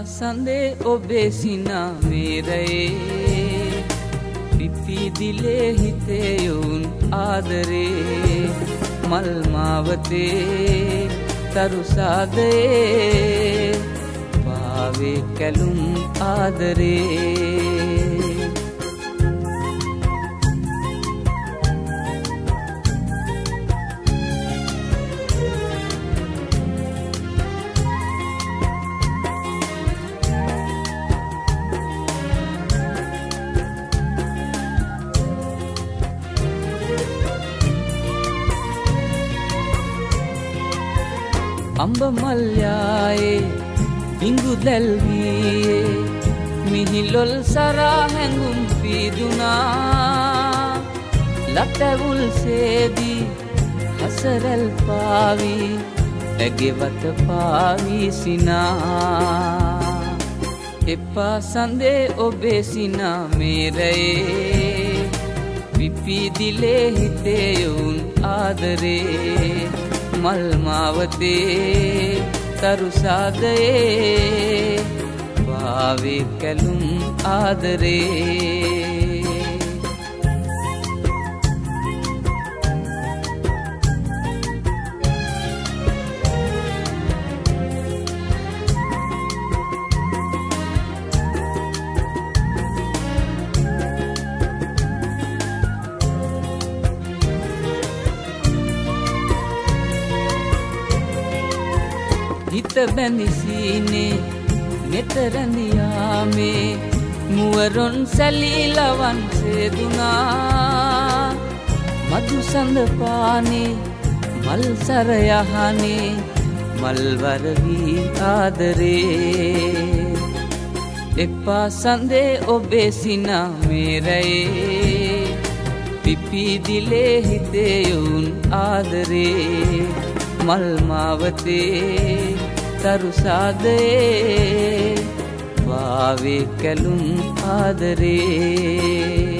සඳේ ඔබේ සිනාමේරයේ පිපි දිලේ හිතේ යොවුන් ආදරේ මල් මාවතේ තරු සාදයේ පාවේ කැලුම් ආදරේ අඹ මල්යායේ බිඟු දැල්වියේ මිහිලොල් සරා හැඟුම් පීදුනා ලතැවුල් සේදී හසරැල් පාවි ඇගෙවත පාවි සිනා එපා සඳේ ඔබේ සිනාමේරයේ පිපි දිලේ හිතේ යොවුන් ආදරේ මල් මාවතේ තරු සාදයේ පාවේ කැලුම් ආදරේ හිත බැඳිසීනේ නෙතරනියාමේ මුවරොන් සැලීලවන් සේදුනා මధు සඳ පානේ මල් සර යහනේ මල්වර වී ආදරේ එපා සඳේ ඔබේ සිනාමේරයේ පිපි දිලේ හිතේ යොවුන් ආදරේ මල් මාවතේ තරු සාදයේ පාවේ කැලුම් ආදරේ